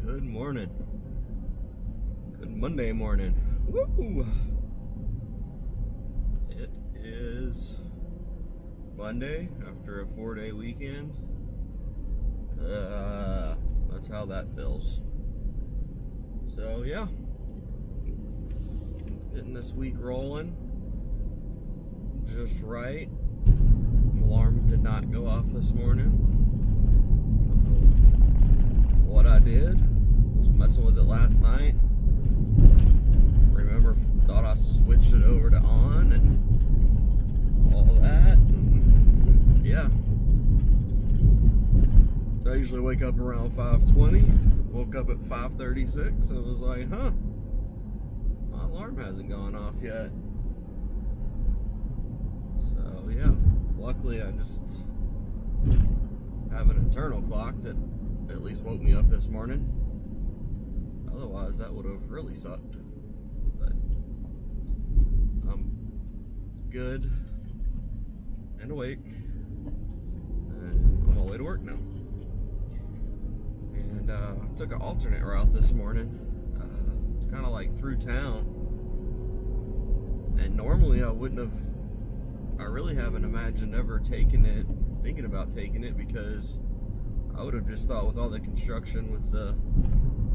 Good morning. Good Monday morning. Woo! It is Monday after a 4-day weekend. That's how that feels. So yeah, getting this week rolling just right. Alarm did not go off this morning. What I did was messing with it last night. Remember, thought I switched it over to on and all that. And yeah, I usually wake up around 5:20. Woke up at 5:36 and was like, huh, my alarm hasn't gone off yet. So yeah, luckily I just have an internal clock that at least woke me up this morning. Otherwise that would have really sucked. But I'm good and awake and I'm on my way to work now. And I took an alternate route this morning. It's kind of like through town, and normally I wouldn't have, I really haven't imagined ever taking it, thinking about taking it, because I would have just thought with all the construction with the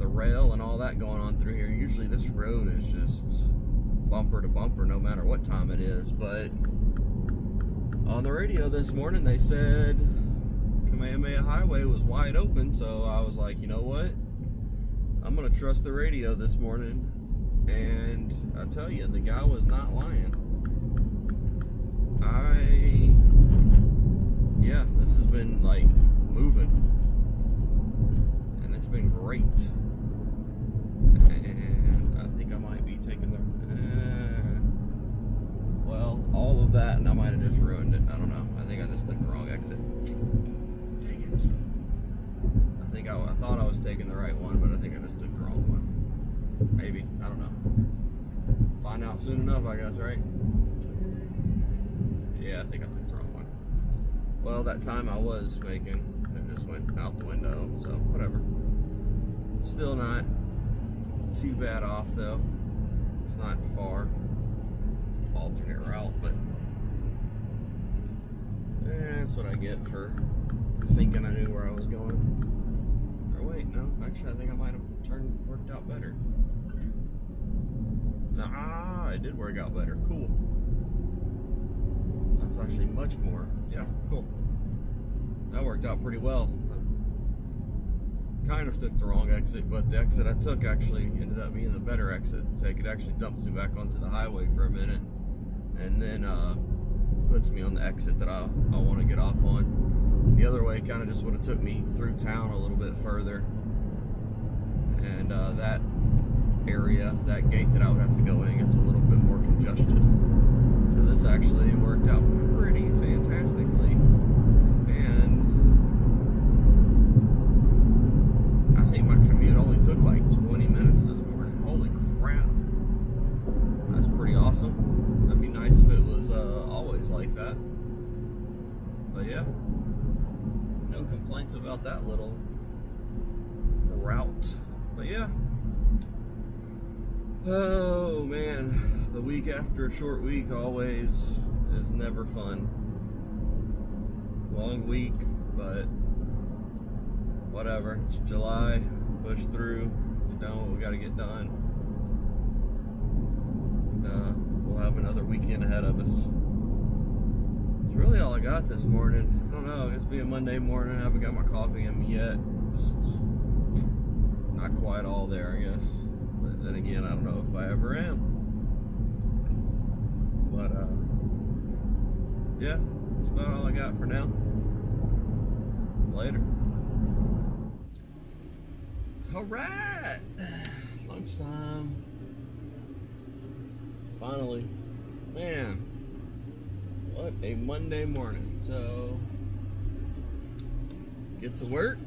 rail and all that going on through here, usually this road is just bumper to bumper no matter what time it is. But on the radio this morning they said Kamehameha Highway was wide open, so I was like, you know what, I'm gonna trust the radio this morning. And I tell you, the guy was not lying. Yeah, this has been like moving, and it's been great. And I think I might be taking the well, all of that, and I might have just ruined it. I don't know. I think I just took the wrong exit. Dang it. I thought I was taking the right one, but I think I just took the wrong one. Maybe. I don't know. Find out soon enough, I guess, right? Yeah, I think I took the wrong one. Well, that time I was making, it just went out the window, so whatever. Still not too bad off, though. It's not far. Alternate route, but that's what I get for thinking I knew where I was going. Or wait, no, actually I think I might have worked out better. Ah, it did work out better. Cool. That's actually much more. Yeah, cool. That worked out pretty well. I kind of took the wrong exit, but the exit I took actually ended up being the better exit to take. It actually dumps me back onto the highway for a minute, and then puts me on the exit that I want to get off on. The other way kind of just would have took me through town a little bit further, and that area, that gate that I would have to go in, gets a little bit more congested. So this actually worked out pretty fantastically, and I think my commute only took like 20 minutes this morning. Holy crap, that's pretty awesome. That'd be nice if it was always like that. But yeah, no complaints about that little route. But yeah, oh man, the week after a short week always is never fun. Long week, but whatever. It's July, push through, get done what we gotta get done. And we'll have another weekend ahead of us. That's really all I got this morning. I don't know, it's being Monday morning, I haven't got my coffee in me yet. Just not quite all there, I guess. But then again, I don't know if I ever am. But yeah, that's about all I got for now. Later. Alright, lunchtime. Finally. Man, what a Monday morning. So, get to work.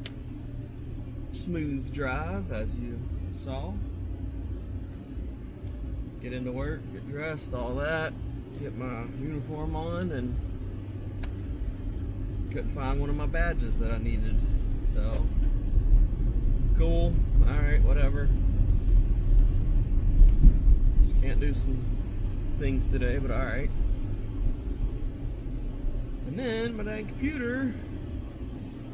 Smooth drive, as you saw. Get into work, get dressed, all that. Get my uniform on, and couldn't find one of my badges that I needed. So, cool. Alright. can't do some things today, but alright. And then my dang computer,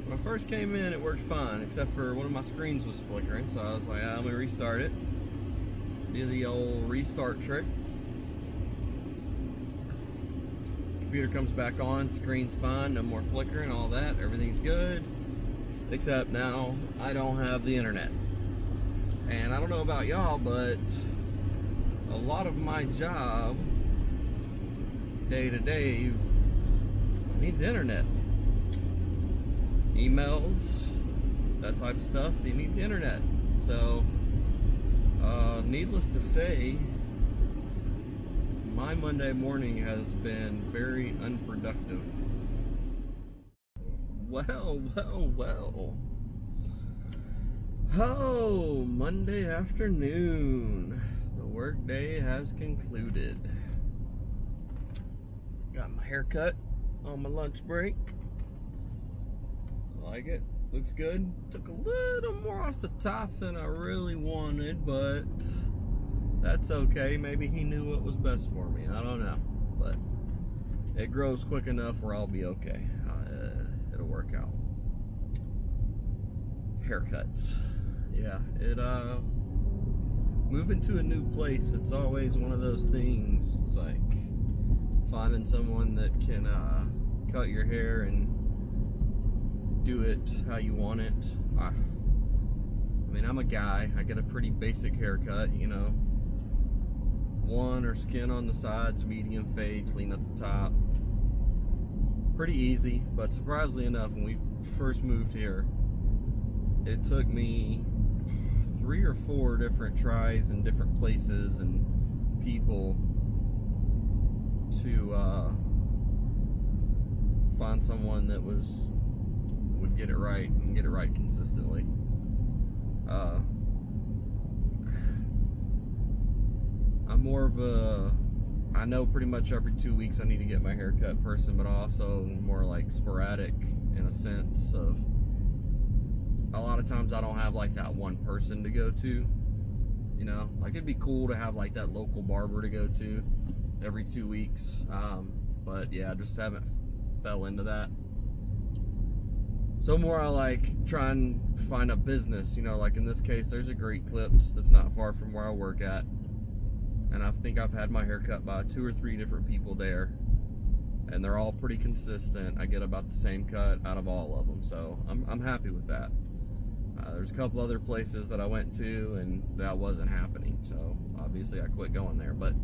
when I first came in, it worked fine, except for one of my screens was flickering, so I was like, let me restart it. Do the old restart trick. Computer comes back on, screen's fine, no more flickering, all that, everything's good. Except now, I don't have the internet. And I don't know about y'all, but a lot of my job, day to day, I need the internet. Emails, that type of stuff, you need the internet. So, needless to say, my Monday morning has been very unproductive. Well. Oh, Monday afternoon. The workday has concluded. Got my hair cut on my lunch break. Like it. Looks good. Took a little more off the top than I really wanted, but that's okay. Maybe he knew what was best for me. I don't know. But it grows quick enough where I'll be okay. It'll work out. Haircuts. Yeah, moving to a new place, it's always one of those things. It's like finding someone that can cut your hair and do it how you want it. I mean, I'm a guy. I get a pretty basic haircut, you know. One or skin on the sides, medium fade, clean up the top. Pretty easy, but surprisingly enough, when we first moved here, it took me 3 or 4 different tries in different places and people to find someone that would get it right and get it right consistently. I'm more of a, I know pretty much every 2 weeks I need to get my hair cut person, but also more like sporadic in a sense of, a lot of times I don't have like that one person to go to, you know, like it'd be cool to have like that local barber to go to every 2 weeks, but yeah, I just haven't fell into that. So more I like try and find a business, you know, like in this case there's a Great Clips that's not far from where I work at, and I think I've had my hair cut by 2 or 3 different people there, and they're all pretty consistent. I get about the same cut out of all of them, so I'm happy with that. There's a couple other places that I went to and that wasn't happening, so obviously I quit going there. But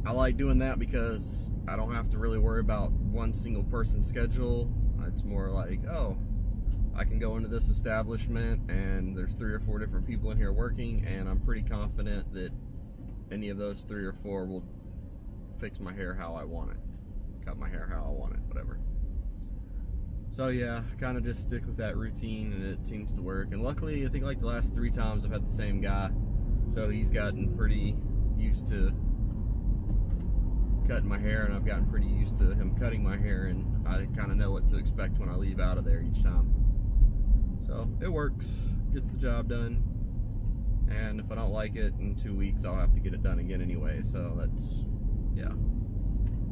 I like doing that because I don't have to really worry about one single person's schedule. It's more like, oh, I can go into this establishment and there's 3 or 4 different people in here working, and I'm pretty confident that any of those 3 or 4 will fix my hair how I want it, cut my hair how I want it, whatever. So yeah, kind of just stick with that routine and it seems to work. And luckily, I think like the last 3 times I've had the same guy, so he's gotten pretty used to cutting my hair, and I've gotten pretty used to him cutting my hair, and I kind of know what to expect when I leave out of there each time. So it works, gets the job done, and if I don't like it in 2 weeks, I'll have to get it done again anyway. So that's, yeah,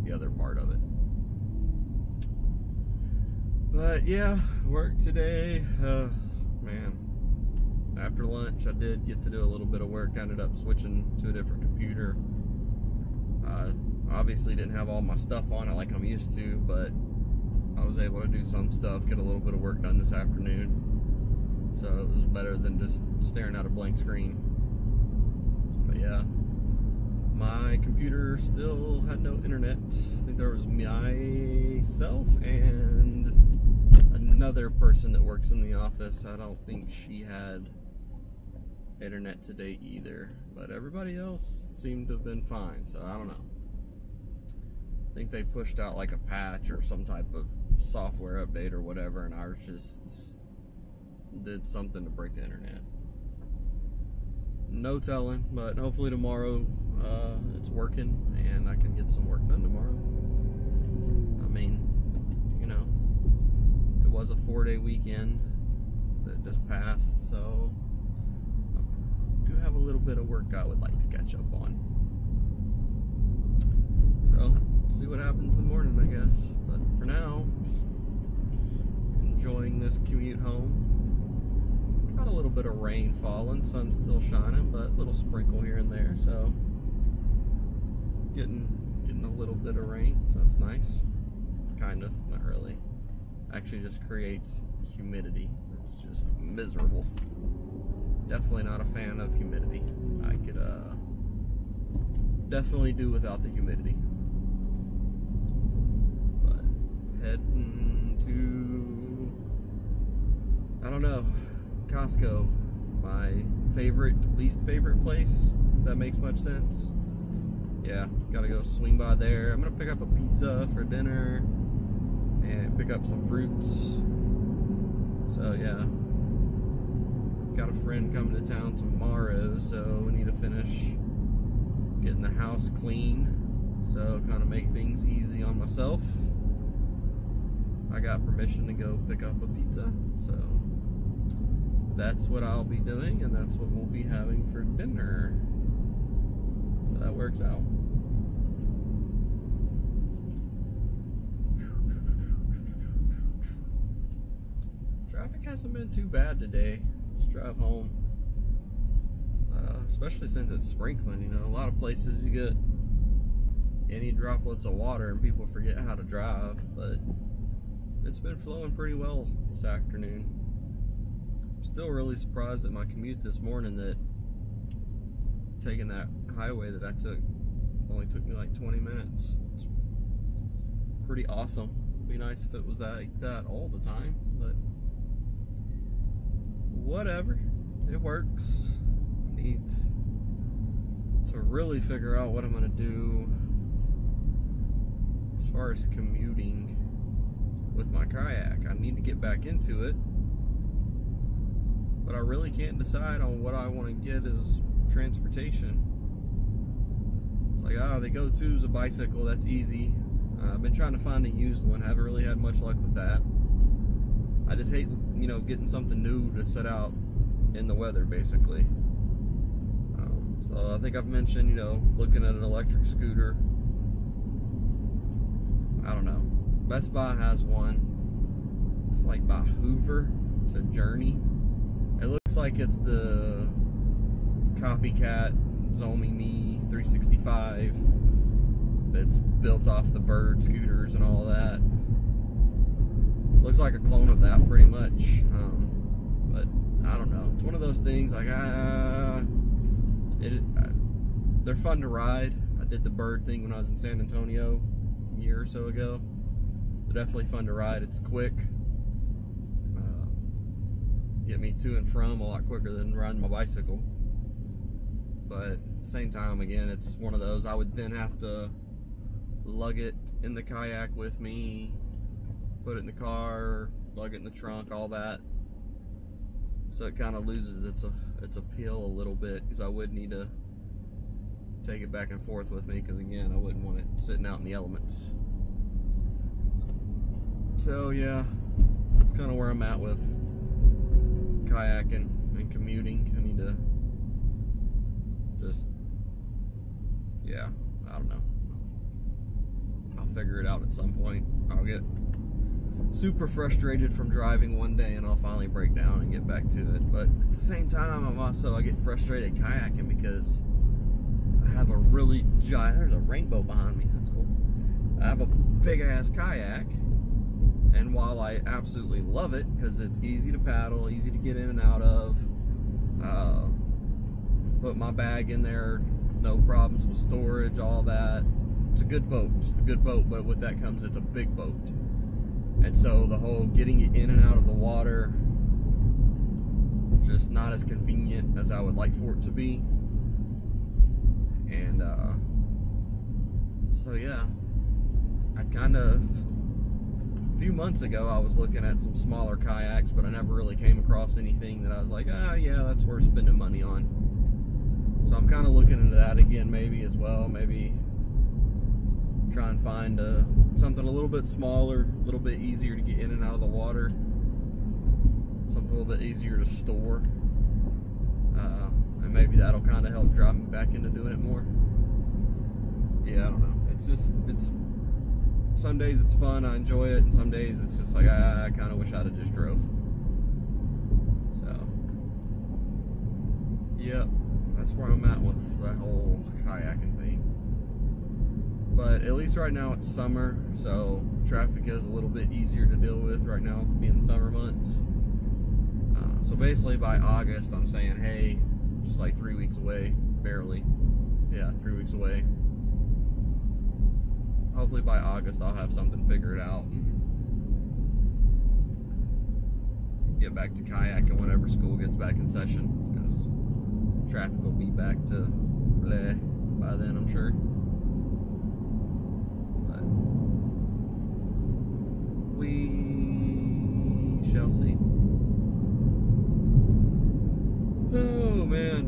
the other part of it. But yeah, work today, man. After lunch, I did get to do a little bit of work. I ended up switching to a different computer. Obviously didn't have all my stuff on it like I'm used to, but I was able to do some stuff, get a little bit of work done this afternoon. So it was better than just staring at a blank screen. But yeah, my computer still had no internet. I think there was myself and another person that works in the office. I don't think she had internet today either, but everybody else seemed to have been fine, so I don't know. I think they pushed out like a patch or some type of software update or whatever, and ours just did something to break the internet. No telling, but hopefully tomorrow it's working and I can get some work done tomorrow. I mean, you know, it was a 4-day weekend that just passed, so I have a little bit of work I would like to catch up on. So, see what happens in the morning, I guess. But for now, just enjoying this commute home. Got a little bit of rain falling, sun's still shining, but a little sprinkle here and there, so getting a little bit of rain, so that's nice. Kind of, not really. Actually just creates humidity. It's just miserable. Definitely not a fan of humidity. I could definitely do without the humidity. But heading to, I don't know, Costco, my least favorite place, if that makes much sense. Yeah, gotta go swing by there. I'm gonna pick up a pizza for dinner and pick up some fruits. So yeah, got a friend coming to town tomorrow, so we need to finish getting the house clean, so kind of make things easy on myself. I got permission to go pick up a pizza, so that's what I'll be doing, and that's what we'll be having for dinner. So that works out. Traffic hasn't been too bad today. Just drive home. Especially since it's sprinkling, you know. A lot of places you get any droplets of water and people forget how to drive, but it's been flowing pretty well this afternoon. I'm still really surprised at my commute this morning, that taking that highway that I took only took me like 20 minutes. It's pretty awesome. It'd be nice if it was like that all the time, but whatever, it works. I need to really figure out what I'm gonna do as far as commuting with my kayak. I need to get back into it, but I really can't decide on what I want to get as transportation. It's like, the go-to is a bicycle. That's easy. I've been trying to find a used one. Haven't really had much luck with that. I just hate, you know, getting something new to set out in the weather, basically. So I think I've mentioned, you know, looking at an electric scooter. I don't know. Best Buy has one. It's like by Hoover. It's a Journey. It looks like it's the copycat Zomi Me 365 that's built off the Bird scooters and all that. Looks like a clone of that, pretty much. But I don't know. It's one of those things like they're fun to ride. I did the Bird thing when I was in San Antonio a year or so ago. They're definitely fun to ride. It's quick. Get me to and from a lot quicker than riding my bicycle. But at the same time, again, it's one of those, I would then have to lug it in the kayak with me, put it in the car, lug it in the trunk, all that. So it kind of loses its appeal a little bit, because I would need to take it back and forth with me, because again, I wouldn't want it sitting out in the elements. So yeah, that's kind of where I'm at with kayaking and commuting. I need to just, yeah, I don't know. I'll figure it out at some point. I'll get super frustrated from driving one day and I'll finally break down and get back to it. But at the same time, I get frustrated kayaking because I have a really giant, there's a rainbow behind me, that's cool. I have a big ass kayak, and while I absolutely love it because it's easy to paddle, easy to get in and out of, put my bag in there, no problems with storage, all that. It's a good boat, just a good boat, but with that comes, it's a big boat. And so the whole getting it in and out of the water, just not as convenient as I would like for it to be. And so yeah, I kind of, a few months ago I was looking at some smaller kayaks, but I never really came across anything that I was like, yeah, that's worth spending money on. So I'm kind of looking into that again, maybe as well. Maybe try and find something a little bit smaller, a little bit easier to get in and out of the water, something a little bit easier to store, and and maybe that'll kind of help drive me back into doing it more. Yeah, I don't know. It's some days it's fun, I enjoy it, and some days it's just like I kind of wish I'd have just drove. So, yep, that's where I'm at with the whole kayaking thing. But at least right now it's summer, so traffic is a little bit easier to deal with right now, being summer months. So basically by August, I'm saying, hey, just like 3 weeks away, barely. Yeah, 3 weeks away. Hopefully by August I'll have something figured out and get back to kayaking whenever school gets back in session, because traffic will be back to bleh by then, I'm sure. But we shall see. Oh man,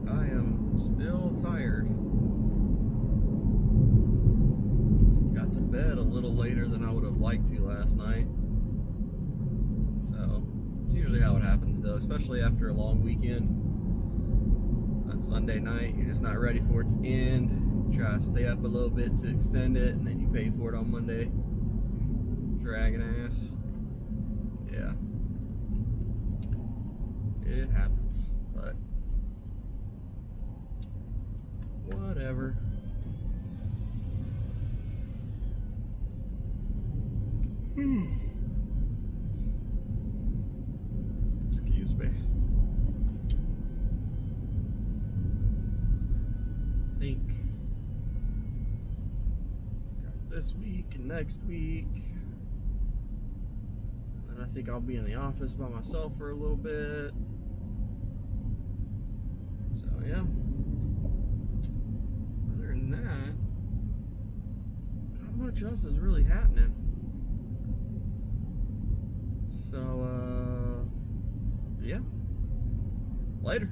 I am still tired. Got to bed a little later than I would have liked to last night. So, it's usually how it happens though, especially after a long weekend. On Sunday night, you're just not ready for it to end. You try to stay up a little bit to extend it, and then you pay for it on Monday. Dragging ass. Yeah. It happens, but whatever. Excuse me. I think got this week and next week. And I think I'll be in the office by myself for a little bit. So yeah. Other than that, not much else is really happening. So yeah. Later.